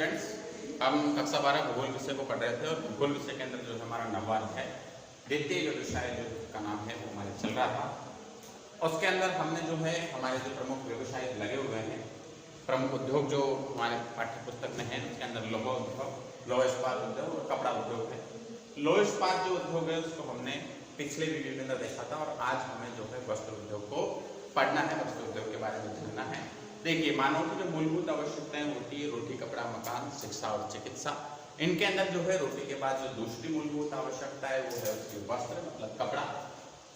Students, हम कक्षा 12 भूगोल विषय को पढ़ रहे थे और भूगोल विषय के अंदर जो हमारा नवाद है द्वितीय व्यवसाय जो का नाम है वो हमारे चल रहा था। उसके अंदर हमने जो है हमारे जो प्रमुख व्यवसाय लगे हुए हैं, प्रमुख उद्योग जो हमारे पाठ्य पुस्तक में है, उसके अंदर लौह उद्योग, लौह इस्पात उद्योग और कपड़ा उद्योग है। लौह इस्पात जो उद्योग है उसको हमने पिछले वीडियो के अंदर देखा था और आज हमें जो है वस्त्र उद्योग को पढ़ना है, वस्त्र उद्योग के बारे में जानना है। देखिए, मानव की जो मूलभूत आवश्यकताएं होती है रोटी, कपड़ा, मकान, शिक्षा और चिकित्सा। इनके अंदर जो है रोटी के बाद जो दूसरी मूलभूत आवश्यकता है वो है उसकी वस्त्र मतलब कपड़ा।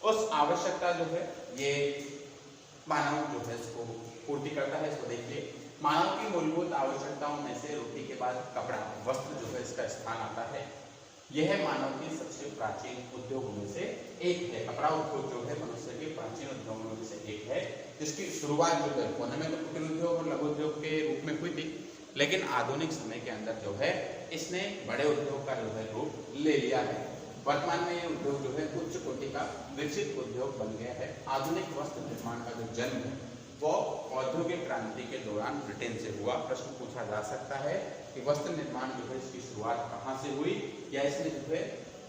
उस आवश्यकता जो है ये मानव जो है इसको पूर्ति करता है। इसको देखिए, मानव की मूलभूत आवश्यकताओं में से रोटी के बाद कपड़ा वस्त्र जो है इसका स्थान आता है। यह मानव के सबसे प्राचीन उद्योगों में से एक है। कपड़ा उद्योग जो है मनुष्य के प्राचीन उद्योगों में से एक है, जिसकी शुरुआत जो है पुणे में तो कुटीर उद्योग और लघु उद्योग के रूप में हुई थी, लेकिन आधुनिक समय के अंदर जो है इसने बड़े उद्योग का जो है रूप ले लिया है। वर्तमान में ये उद्योग जो है उच्च कोटि का विकसित उद्योग बन गया है। आधुनिक वस्त्र निर्माण का जो जन्म है वो औद्योगिक क्रांति के दौरान ब्रिटेन से हुआ। प्रश्न पूछा जा सकता है कि वस्त्र निर्माण जो है इसकी शुरुआत कहाँ से हुई, या इसमें जो है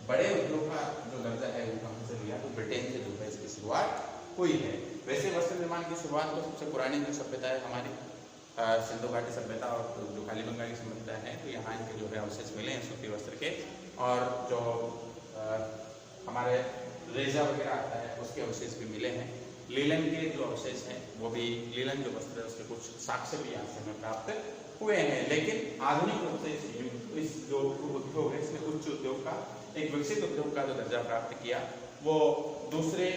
बड़े उद्योग का जो दर्जा है वो कहाँ से लिया, तो ब्रिटेन से जो है इसकी शुरुआत हुई है। वैसे वस्त्र निर्माण की शुरुआत तो सबसे पुरानी जो सभ्यता है हमारी सिंधु घाटी सभ्यता और जो कालीबंगा की सभ्यता है, तो यहाँ इनके जो है अवशेष मिले हैं सूती वस्त्र के, और जो हमारे रेजा वगैरह आता है उसके अवशेष भी मिले हैं। लीलन के जो अवशेष हैं वो भी, लीलन जो वस्त्र है उसके कुछ साक्ष्य भी यहाँ से हमें प्राप्त हुए हैं। लेकिन आधुनिक रूप से इस जो उद्योग है इसने उच्च उद्योग का, एक विकसित उद्योग का जो दर्जा प्राप्त किया वो दूसरे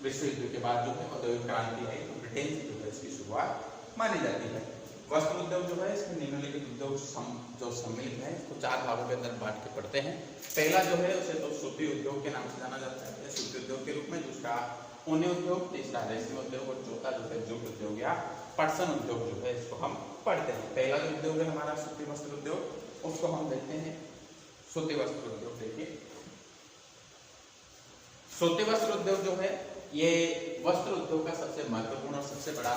विश्व युद्ध के बाद जो है औद्योगिक क्रांति है, तो ब्रिटेन से जो है इसकी शुरुआत मानी जाती है। वस्त्र उद्योग जो है इसमें निम्नलिखित उद्योग जो सम्मिलित है इसको चार भागों के अंदर बांट के पढ़ते हैं। पहला जो है उसे तो सूती उद्योग के नाम से जाना जाता है, सूती उद्योग के रूप में, दूसरा ऊनी उद्योग, तीसरा रेशमी उद्योग और चौथा जो है जूट उद्योग या पटसन उद्योग जो है इसको हम पढ़ते हैं। पहला जो उद्योग है हमारा सूती वस्त्र उद्योग, उसको हम देखते हैं सूती वस्त्र उद्योग। देखिए, सूती वस्त्र उद्योग जो है ये वस्त्र उद्योग का सबसे महत्वपूर्ण और सबसे बड़ा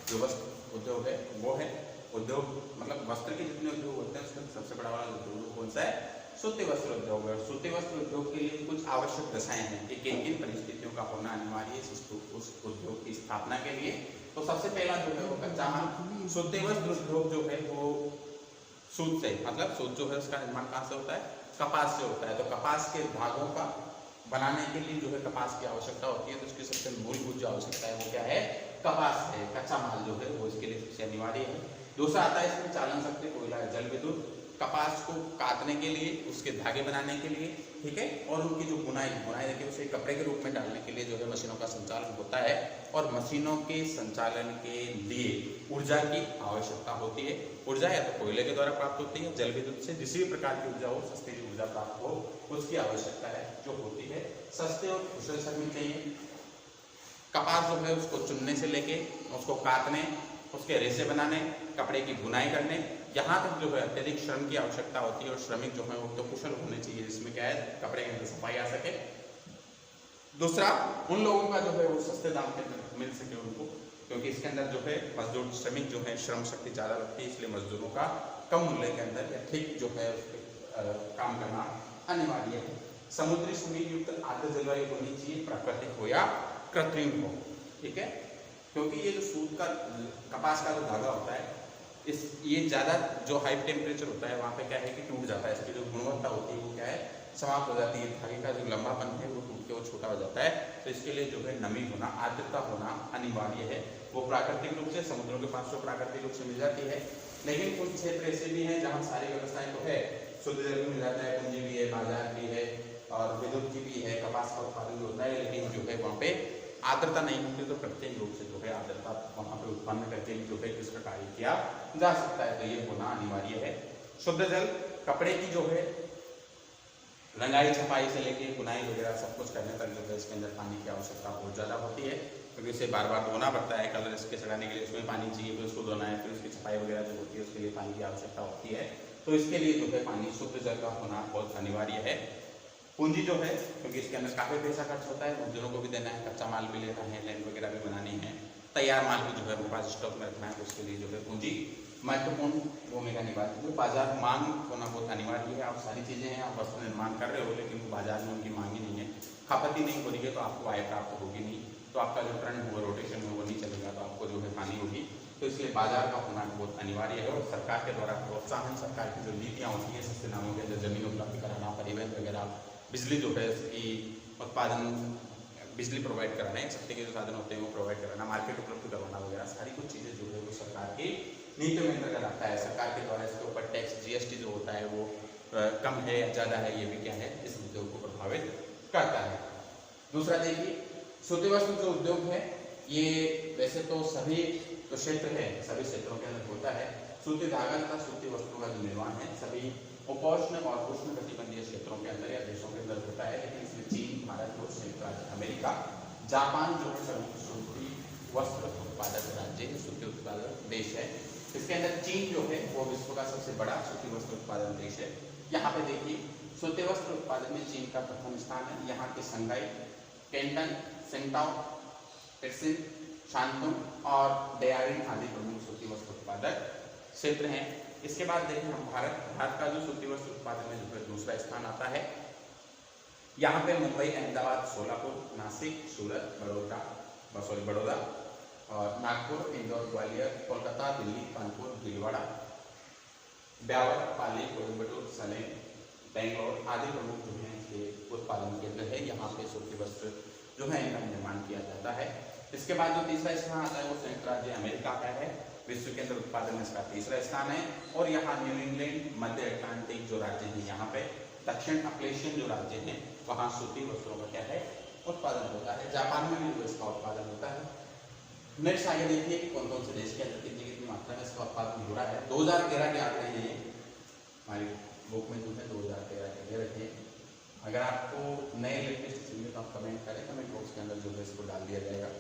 जो वस्त्र उद्योग है वो है उद्योग, मतलब वस्त्र के जितने उद्योग होते हैं उसका सबसे बड़ा वाला उद्योग कौन सा है, सूती वस्त्र उद्योग है। सूती वस्त्र उद्योग के लिए कुछ आवश्यक दशाएं हैं कि किन किन परिस्थितियों का होना अनिवार्य है उस उद्योग की स्थापना के लिए। तो सबसे पहला जो है वो कच्चा माल। सूती वस्त्र उद्योग जो है वो सूत से, मतलब सूत जो है उसका निर्माण कहाँ से होता है, कपास से होता है। तो कपास के धागों का बनाने के लिए जो है कपास की आवश्यकता होती है, तो उसकी सबसे मूलभूत जो आवश्यकता है वो क्या है, कपास है। कच्चा माल जो है वो इसके लिए सबसे अनिवार्य है। दूसरा आता है इसमें चालन शक्ति, कोयला, जल विद्युत, कपास को काटने के लिए, उसके धागे बनाने के लिए, ठीक है, और उनकी जो बुनाई देखिए उसे कपड़े के रूप में डालने के लिए जो है मशीनों का संचालन होता है, और मशीनों के संचालन के लिए ऊर्जा की आवश्यकता होती है। ऊर्जा या तो कोयले के द्वारा प्राप्त होती है, जल विद्युत से, जिस भी प्रकार की ऊर्जा हो, सस्ती ऊर्जा प्राप्त हो, उसकी आवश्यकता है जो होती है। सस्ते और कुशल श्रमिक चाहिए। कपास जो है उसको चुनने से लेके उसको काटने, उसके रेशे बनाने, कपड़े की बुनाई करने, यहाँ तक जो है अत्यधिक श्रम की आवश्यकता होती है, और श्रमिक जो है वो तो कुशल होने चाहिए, जिसमें क्या है कपड़े के अंदर सफाई आ सके। दूसरा, उन लोगों का जो है वो सस्ते दाम के अंदर मिल सके उनको, क्योंकि इसके अंदर जो है मजदूर श्रमिक जो है श्रम शक्ति ज़्यादा लगती है, इसलिए मजदूरों का कम मूल्य के अंदर या ठीक जो है काम करना अनिवार्य है। समुद्री सुगंध युक्त आर्द्र जलवायु होनी चाहिए, प्राकृतिक हो या कृत्रिम हो, ठीक है, क्योंकि ये जो सूत का कपास का जो धागा होता है ये ज़्यादा जो हाई टेम्परेचर होता है वहाँ पे क्या है कि टूट जाता है, इसकी जो गुणवत्ता होती है वो क्या है समाप्त हो जाती है, धागे का जो लंबापन है वो टूट के वो छोटा हो जाता है। तो इसके लिए जो है नमी होना, आर्द्रता होना अनिवार्य है। वो प्राकृतिक रूप से समुद्रों के पास जो प्राकृतिक रूप से मिल जाती है, लेकिन कुछ क्षेत्र ऐसे भी हैं जहाँ सारी व्यवस्थाएं तो है, शुद्ध जल भी मिल जाता है, पूंजी भी है, बाजार भी है और विद्युत की भी है, कपास का उत्पादन भी होता है, लेकिन जो है वहाँ पे आर्द्रता नहीं होती, तो प्रत्येक रूप से जो है आर्द्रता वहाँ पे उत्पन्न करके जो है इसका कार्य किया जा सकता है, तो ये होना अनिवार्य है। शुद्ध जल, कपड़े की जो है रंगाई छपाई से लेके बुनाई वगैरह सब कुछ करने तक जो है इसके अंदर पानी की आवश्यकता बहुत ज़्यादा होती है, क्योंकि इसे बार बार धोना पड़ता है, कलर इसके चढ़ाने के लिए उसमें पानी चाहिए, फिर उसको धोना है, फिर उसकी छपाई वगैरह जो होती है उसके लिए पानी की आवश्यकता होती है। तो इसके लिए जो है पानी, शुद्ध जल का होना बहुत अनिवार्य है। पूंजी जो है, क्योंकि इसके अंदर काफ़ी पैसा खर्च होता है, मजदूरों को भी देना है, कच्चा माल भी लेना है, लैंड वगैरह भी बनानी है, तैयार माल भी जो है पास स्टॉक में रखना है, तो उसके लिए जो है पूंजी महत्वपूर्ण भूमिका निभाती है। बाजार मांग होना बहुत अनिवार्य है। आप सारी चीज़ें हैं, आप वस्त्र निर्माण कर रहे हो लेकिन बाजार में उनकी मांग ही नहीं है, खपत ही नहीं हो रही है, तो आपको आय प्राप्त होगी नहीं, तो आपका जो ट्रेंड हुआ रोटेशन है वो नहीं चलेगा, तो आपको जो है हानि होगी। तो इसलिए बाजार का होना बहुत अनिवार्य है। और सरकार के द्वारा प्रोत्साहन, सरकार की जो नीतियाँ होती हैं, सस्ते दामों के अंदर जमीन उपलब्ध कराना, परिवहन वगैरह, बिजली जो है इसकी उत्पादन, बिजली प्रोवाइड कराना, शक्ति के जो साधन होते हैं वो प्रोवाइड कराना, मार्केट उपलब्ध करवाना वगैरह सारी कुछ चीज़ें जो है वो सरकार की नीति में अंतर्गत आता है। सरकार के द्वारा इसके ऊपर टैक्स, जीएसटी जो होता है वो कम है या ज़्यादा है, ये भी क्या है, इस उद्योग को प्रभावित करता है। दूसरा देखिए, सूती वस्त्र जो उद्योग है ये वैसे तो सभी जो क्षेत्र है, सभी क्षेत्रों के अंदर होता है। सूती धागा तथा सूती वस्त्रों का जो निर्माण है सभी उपोष्ण और उष्ण कटिबंधीय क्षेत्रों के अंदर या देशों के अंदर होता है, लेकिन इसमें चीन, भारत, रूस, संयुक्त राज्य अमेरिका, जापान जो है सूती वस्त्र उत्पादक राज्य है, सूती उत्पादक देश है। इसके अंदर चीन जो है वो विश्व का सबसे बड़ा सूती वस्त्र उत्पादन देश है। यहाँ पे देखिए, सूती वस्त्र उत्पादन में चीन का प्रथम स्थान है। यहाँ के संघाई, कैंटन, सेंटाओ, टेक्सिन, शांतुन और डेयारिन आदि प्रमुख सूती वस्त्र उत्पादक क्षेत्र हैं। इसके बाद देखें हम भारत का जो सूती वस्त्र उत्पादन में जो है दूसरा स्थान आता है। यहाँ पे मुंबई, अहमदाबाद, सोलापुर, नासिक, सूरत, बड़ौदा और नागपुर, इंदौर, ग्वालियर, कोलकाता, दिल्ली, कानपुर, भीलवाड़ा, ब्यावर, पाली, कोयम्बटूर, सलेम, बेंगलोर आदि प्रमुख जो है ये उत्पादन केंद्र है। यहाँ पे सूती वस्त्र जो है इनका निर्माण किया जाता है। इसके बाद जो तीसरा स्थान आता है वो संयुक्त राज्य अमेरिका का है। विश्व के अंदर उत्पादन में इसका तीसरा स्थान है। और यहाँ न्यू इंग्लैंड, मध्य अटलांटिक जो राज्य है, यहाँ पे दक्षिण अप्लेशियन जो राज्य हैं वहाँ सूती वस्त्रों का क्या है, उत्पादन होता है। जापान में भी इसका उत्पादन होता है। नेक्स्ट आगे देखिए कि कौन कौन से देश के अंदर कितनी कितनी मात्रा में इसका उत्पादन हो रहा है। 2013 के आंकड़े हैं ये, हमारी बुक में जो है 2013 के दे रखे हैं। अगर आपको नए लेटेस्ट चाहिए तो आप कमेंट करें, कमेंट बॉक्स के अंदर जो है इसको डाल दिया जाएगा।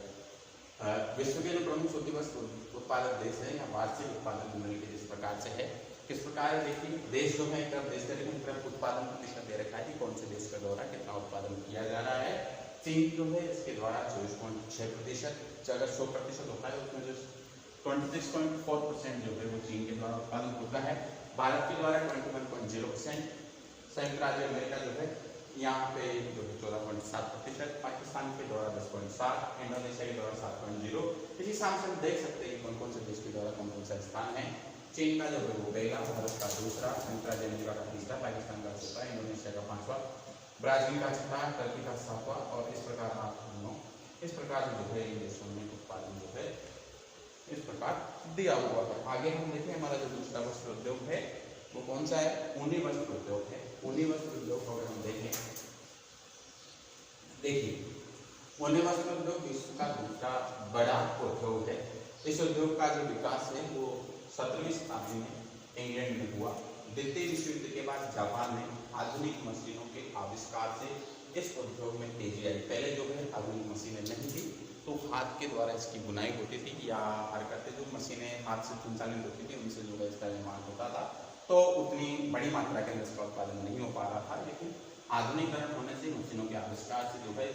विश्व के जो प्रमुख सूती वस्त्र उत्पादक देश है या वार्षिक उत्पादन निम्नलिखित इस प्रकार से है। किस प्रकार देखिए, देश जो है एक तरफ देश एक तरफ उत्पादन प्रतिशत दे रखा है कि कौन से देश के द्वारा कितना उत्पादन किया जा रहा है। चीन जो है इसके द्वारा 24.6%, अगर 100% होता है उसमें जो 26.4% जो है वो चीन के द्वारा उत्पादन होता है। भारत के द्वारा 21.0%, संयुक्त राज्य अमेरिका जो है यहाँ पे जो है 14.7%, पाकिस्तान के द्वारा 10.7%, इंडोनेशिया के द्वारा 7.0। इसी हिसाब से हम देख सकते हैं कौन कौन से देश के द्वारा कौन कौन सा स्थान है। चीन का जो है वो पहला, भारत का दूसरा, संयुक्त राज्य अमेरिका का तीसरा, पाकिस्तान का चौथा, इंडोनेशिया का पांचवा, ब्राजील का छठा, टर्की का सातवां और इस प्रकार 8, 9, इस प्रकार जो है इन देशों में उत्पादन जो है इस प्रकार दिया हुआ है। आगे हम देखें हमारा जो दूसरा वस्त्र उद्योग है वो कौन सा है, ऊनी वस्त्र उद्योग है। ऊनी वस्त्र उद्योग को अगर हम देखें, देखिए ऊनी वस्त्र उद्योग विश्व का दूसरा बड़ा उद्योग है। इस उद्योग का जो विकास है वो 17वीं शताब्दी में इंग्लैंड में हुआ। द्वितीय विश्व युद्ध के बाद जापान में आधुनिक मशीनों के आविष्कार से इस उद्योग में तेजी आई। पहले जो है आधुनिक मशीनें नहीं थी, तो हाथ के द्वारा इसकी बुनाई होती थी या हरकतें जो मशीनें हाथ से संचालित होती थी उनसे जो है इसका निर्माण होता था, तो उतनी बड़ी मात्रा के अंदर इसका उत्पादन नहीं हो पा रहा था। लेकिन आधुनिकरण होने से, मशीनों के आविष्कार से जो है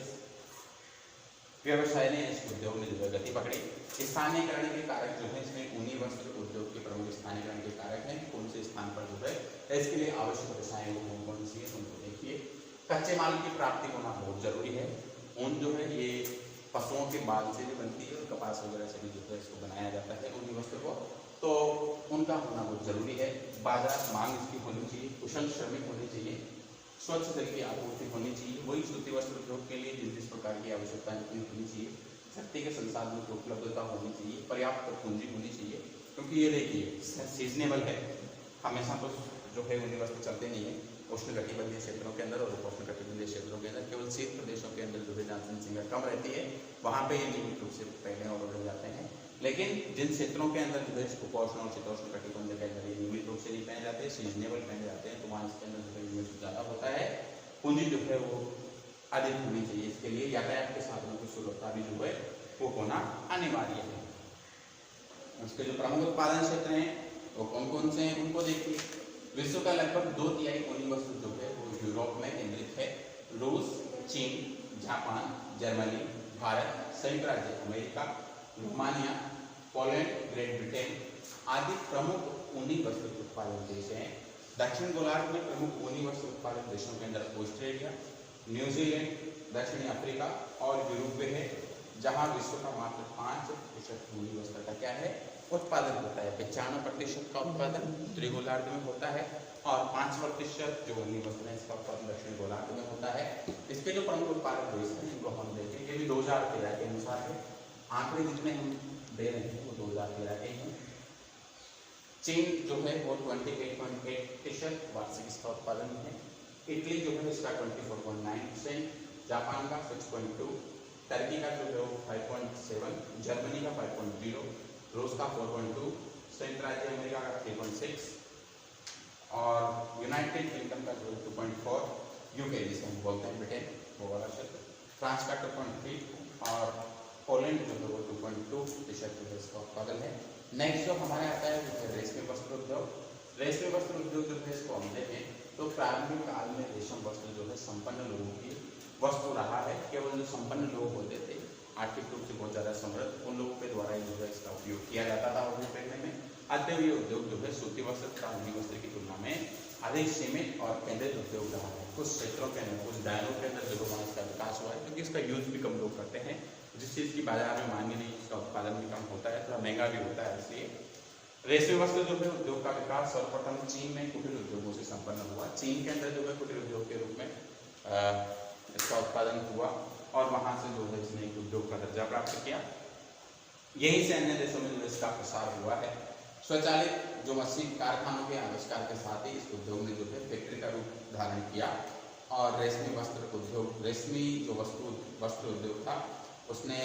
व्यवसाय ने, इस उद्योग ने जो है गति पकड़ी। स्थानीयकरण के कारक जो है इसमें ऊनी वस्त्र उद्योग के प्रमुख स्थानीयकरण के कारक हैं। कौन से स्थान पर जो है इसके लिए आवश्यक दशाएं वो कौन सी है उनको देखिए। कच्चे माल की प्राप्ति होना बहुत जरूरी है। ऊन जो है ये पशुओं के बाल से भी बनती है और कपास वगैरह से भी जो है इसको बनाया जाता है ऊनी वस्त्र को, तो उनका होना बहुत जरूरी है। बाजार मांग इसकी होनी चाहिए, कुशल श्रमिक होने चाहिए, स्वच्छ जल की आपूर्ति होनी चाहिए। वही सूती वस्त्र उद्योग के लिए जिस जिस प्रकार की आवश्यकताएं होनी चाहिए, शक्ति के संसाधनों की उपलब्धता होनी चाहिए, पर्याप्त पूंजी होनी चाहिए। क्योंकि ये देखिए सीजनेबल है, हमेशा तो जो है ऊनी वस्त्र चलते नहीं है। उष्ण कटिबंधीय क्षेत्रों के अंदर और उपोष्ण कटिबंधीय क्षेत्रों के अंदर, केवल शीत प्रदेशों के अंदर जो है जहाँ जनसंख्या कम रहती है वहाँ पे ये नियमित रूप से पहले और बढ़ जाते हैं। लेकिन जिन क्षेत्रों के अंदर जो है उपोष्ण और शीतोष्ण कटिबंध के अंदर ये नियमित रूप से नहीं पहने जाते, सीजनेबल पहने जाते हैं, तो वहाँ इसके अंदर जो है इन्वेस्ट ज़्यादा होता है, पूंजी जो है वो अधिक होनी चाहिए। इसके लिए यातायात के साधनों की सुलभता भी जो है वो होना अनिवार्य है। उसके जो प्रमुख उत्पादन क्षेत्र हैं वो कौन कौन से हैं उनको देखिए। विश्व का लगभग 2/3 ऊनी वस्त्र जो है वो यूरोप में केंद्रित है। रूस, चीन, जापान, जर्मनी, भारत, संयुक्त राज्य America, Romania, Poland, great Britain, आदि प्रमुख ऊनी वस्त्र उत्पादक देश हैं। दक्षिण गोलार्ध में प्रमुख ऊनी वस्त्र उत्पादक देशों के अंदर ऑस्ट्रेलिया, न्यूजीलैंड, दक्षिणी अफ्रीका और यूरोप है, जहां विश्व का मात्र 5% ऊनी वस्त्र का क्या है उत्पादन होता है। 95% का उत्पादन उत्तरी गोलार्ध में होता है और 5% जो ऊनी वस्त्र है इसका उत्पादन दक्षिण गोलार्ध में होता है। इसके जो प्रमुख उत्पादक देश हैं इनको हम देखें, ये भी 2013 के अनुसार है, आंकड़े जितने हम दे रहे हैं वो 2013 के हैं। चीन जो है वो 28.8% वार्षिक इसका उत्पादन है। इटली जो है इसका 24.9%, जापान का 6.2%, टर्की का जो है वो 5.7%, जर्मनी का 5.0%, रूस का 4.2%, संयुक्त राज्य अमेरिका का 3.6% और यूनाइटेड किंगडम का जो 2.4%, यूके जिसे हम बोलते हैं ब्रिटेन वो वाला क्षेत्र, फ्रांस का 2.3% और पोलैंड जो है वो 2.2% जो है इसका उत्पादन है। नेक्स्ट जो हमारे आता है वो है रेशमी वस्त्र उद्योग। रेशमी वस्त्र उद्योग जो है इसको हम देखें तो प्रारंभिक काल में रेशम वस्त्र जो है संपन्न लोगों की वस्तु रहा है। केवल जो संपन्न लोग होते थे आर्थिक रूप से बहुत ज्यादा समृद्ध, उन लोगों के द्वारा ही जो है इसका उपयोग किया जाता था वस्त्र पहनने में। अतः ये उद्योग जो है सूती वस्त्र तथा ऊनी वस्त्र की तुलना में अधिक सीमित और केंद्रित उद्योग रहा है। कुछ क्षेत्रों के अंदर, कुछ दायरों के अंदर जो है इसका विकास हुआ है, क्योंकि इसका यूज भी कम लोग करते हैं। जिस चीज की बाजार में मांग नहीं, इसका उत्पादन भी कम होता है, थोड़ा महंगा भी होता है। इसलिए रेशमी वस्त्र जो है उद्योग का विकास सर्वप्रथम चीन में कुटीर उद्योगों से संपन्न हुआ। चीन के अंदर जो है कुटीर उद्योग के रूप में इसका उत्पादन हुआ और वहां से जो है इसने एक उद्योग का दर्जा प्राप्त किया। यही से अन्य देशों में जो इसका प्रसार हुआ है। स्वचालित जो मशीन कारखानों के आविष्कार के साथ ही इस उद्योग ने जो है फैक्ट्री का रूप धारण किया और रेशमी वस्त्र उद्योग, रेशमी जो वस्त्र उद्योग था उसने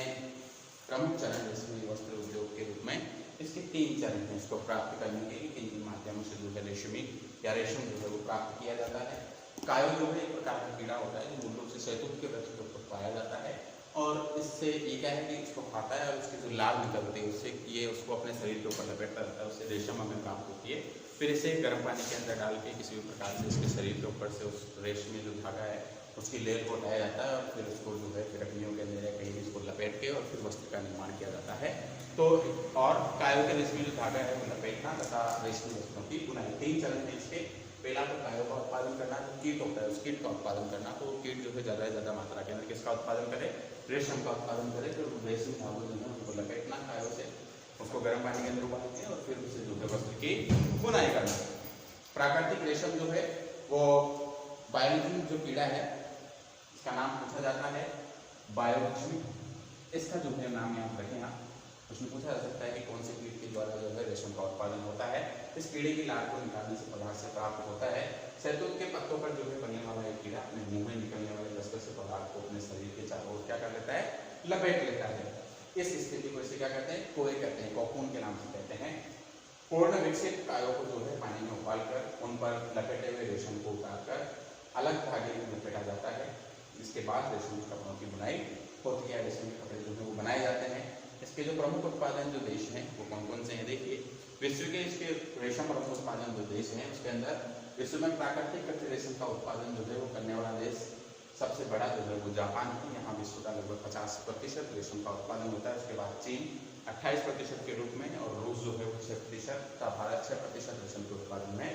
प्रमुख चरण रेशमी वस्त्र उद्योग के रूप में इसके 3 चरण हैं। इसको प्राप्त करने के लिए इन माध्यमों से जो है रेशमी या रेशम जो है वो प्राप्त किया जाता है। कायो जो है एक प्रकार का कीड़ा होता है जो मूल रूप से शहतूत के वृक्ष के ऊपर पाया जाता है और इससे ये क्या है कि इसको खाता है और उसकी जो लाल निकलती है उससे ये उसको अपने शरीर के ऊपर लपेटता रहता है, उससे रेशम हमें प्राप्त होती है। फिर इसे गर्म पानी के अंदर डाल के किसी भी प्रकार से इसके शरीर के ऊपर से उस रेशमी जो धागा है उसकी लेयर को हटाया जाता है और फिर उसको जो है रकनियों के अंदर या कहीं भी इसको लपेट के और फिर वस्त्र का निर्माण किया जाता है। तो और कायो के रेशमी जो धागा है वो लपेटना तथा रेशमी वस्त्रों की बुनाई, 3 चरण है इसके। पहला तो कायो का उत्पादन करना, जो कीट होता है उस कीट का उत्पादन करना। तो कीट जो है ज़्यादा से ज़्यादा मात्रा के अंदर किसका उत्पादन करे, रेशम का उत्पादन करे। फिर रेशमी धागों जो है उनको लपेटना कायो से, उसको गर्म पानी के अंदर उबाल के और फिर उसे जो है वस्त्र की बुनाई करना। प्राकृतिक रेशम जो है वो बायोलॉजी जो कीड़ा है इसका नाम पूछा जाता है बायोलॉजी। इसका जो है नाम यहाँ रखें आप, उसमें पूछा जा सकता है कि कौन से कीट के द्वारा जो है रेशम का उत्पादन होता है। इस कीड़े की लार को निकालने से पदार्थ से प्राप्त होता है। शहतूत के पत्तों पर जो है बनने वाला एक कीड़ा अपने मुंह में निकलने वाले रस से पदार्थ को अपने शरीर के चारों ओर क्या कर लेता है, लपेट लेता है। इस स्थिति को इसे क्या कहते हैं, कोए कहते हैं, कोकून के नाम से कहते हैं। पूर्ण विकसित कायों को जो है पानी में उबालकर उन पर लपेटे हुए रेशम को उतारकर अलग धागे में लपेटा जाता है। इसके बाद रेशम के कपड़ों की बुनाई होती है, रेशम के कपड़े जो है वो बनाए जाते हैं। इसके जो प्रमुख उत्पादन जो देश हैं वो कौन कौन से हैं देखिए। विश्व के इसके रेशम प्रमुख उत्पादन जो देश हैं उसके अंदर विश्व में प्राकृतिक कच्चे रेशम का उत्पादन जो है वो करने वाला देश सबसे बड़ा जो है वो जापान है। यहाँ विश्व का लगभग 50% रेशम का उत्पादन होता है। उसके बाद चीन 28% के रूप में और रूस जो है वो 6% का, भारत 6% रेशम के उत्पादन में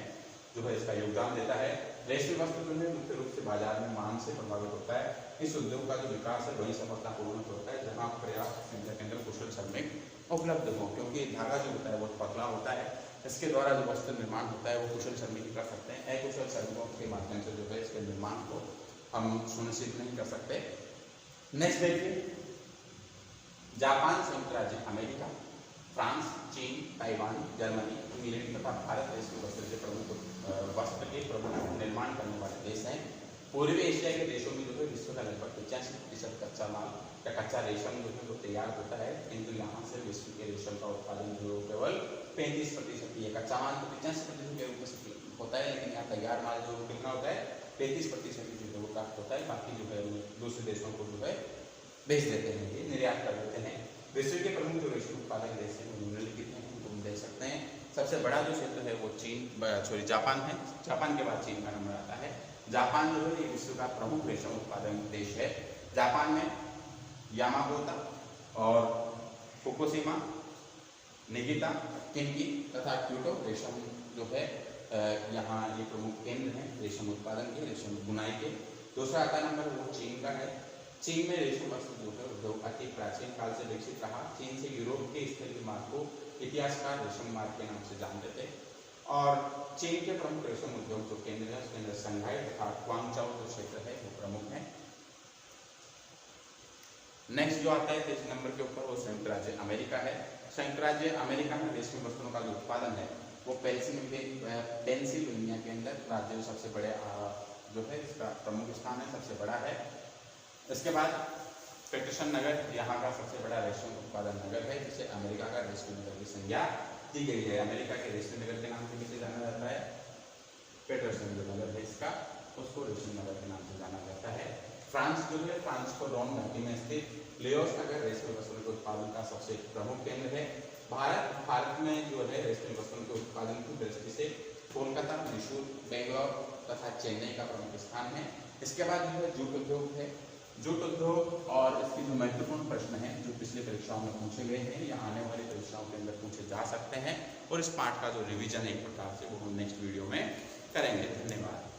जो है इसका योगदान देता है। रेशमी वस्त्र जो है मुख्य रूप से बाजार में मांग से प्रभावित होता है। इस उद्योग का जो विकास है वही सफलतापूर्ण होता है जहाँ पर्याप्त संख्या के अंदर कुशल श्रमिक उपलब्ध हो, क्योंकि धागा जो होता है वो पतला होता है। इसके द्वारा जो वस्त्र निर्माण होता है वो कुशल श्रमिक कर सकते हैं। अकुशल श्रमिकों के माध्यम से जो है इसके निर्माण को हम सुनिश्चित नहीं कर सकते। नेक्स्ट देखिए, जापान, संयुक्त राज्य अमेरिका, फ्रांस, चीन, ताइवान, जर्मनी, इंग्लैंड तथा भारत देश के वस्त्र के प्रमुख निर्माण करने वाले देश हैं। पूर्वी एशिया के देशों में जो है विश्व का लगभग 85% कच्चा माल या कच्चा रेशम जो है वो तैयार होता है, किंतु यहाँ से विश्व के रेशम का उत्पादन जो केवल 35% ही है। कच्चा माल तो 85% के रूप में होता है, लेकिन यहाँ तैयार माल जो कितना होता है 35% जो है वो प्राप्त होता है। बाकी जो है दूसरे देशों को जो है बेच देते हैं, ये निर्यात कर देते हैं। विश्व के प्रमुख जो रेशम उत्पादक देश हैं वो निम्नलिखित हैं, उनको हम देख सकते हैं। सबसे बड़ा जो क्षेत्र है वो जापान है। जापान के बाद चीन का नंबर आता है। जापान जो है ये विश्व का प्रमुख रेशम उत्पादन देश है। जापान में यामागोता और फुकुशिमा, निगिता, किनकी तथा क्योटो रेशम जो है यहाँ ये प्रमुख केंद्र हैं रेशम उत्पादन के, रेशम बुनाई के। दूसरा आता नंबर वो चीन का है। चीन में रेशम वस्त्र जो है उद्योग अति प्राचीन काल से विकसित रहा। चीन से यूरोप के स्थलीय मार्ग को इतिहासकार रेशम मार्ग के नाम से जानते थे। और चीन के प्रमुख रेशम उद्योग जो केंद्र है उसके अंदर संघाई तथा क्वांगचाओ जो क्षेत्र है वो प्रमुख है। नेक्स्ट जो आता है 23 नंबर के ऊपर वो संयुक्त राज्य अमेरिका है। संयुक्त राज्य अमेरिका में रेशमी वस्त्रों का जो उत्पादन है वो पेंसिल्वेनिया के अंदर राज्य सबसे बड़े जो है इसका प्रमुख स्थान है, सबसे बड़ा है। इसके बाद पेटरसन नगर यहाँ का सबसे बड़ा रेशम उत्पादन नगर है जिसे अमेरिका का रेशमी नगर की संज्ञा दी गई है। अमेरिका के रेशमी नगर के नाम से किसे जाना जाता है? पेटरसन जो नगर है इसका उसको रेशमी नगर के नाम से जाना जाता है। फ्रांस जो है, फ्रांस को रोन घाटी में स्थित लियोस नगर रेशमी वस्त्रों के उत्पादन का सबसे प्रमुख केंद्र है। भारत में जो है रेशमी वस्त्रों के उत्पादन की दृष्टि से कोलकाता, मैसूर, बेंगलोर तथा चेन्नई का प्रमुख स्थान है। इसके बाद जो है जूट उद्योग है। जूट उद्योग और इसके जो महत्वपूर्ण प्रश्न हैं जो पिछली परीक्षाओं में पूछे गए हैं या आने वाली परीक्षाओं के अंदर पूछे जा सकते हैं, और इस पाठ का जो रिवीजन है एक प्रकार से वो हम नेक्स्ट वीडियो में करेंगे। धन्यवाद।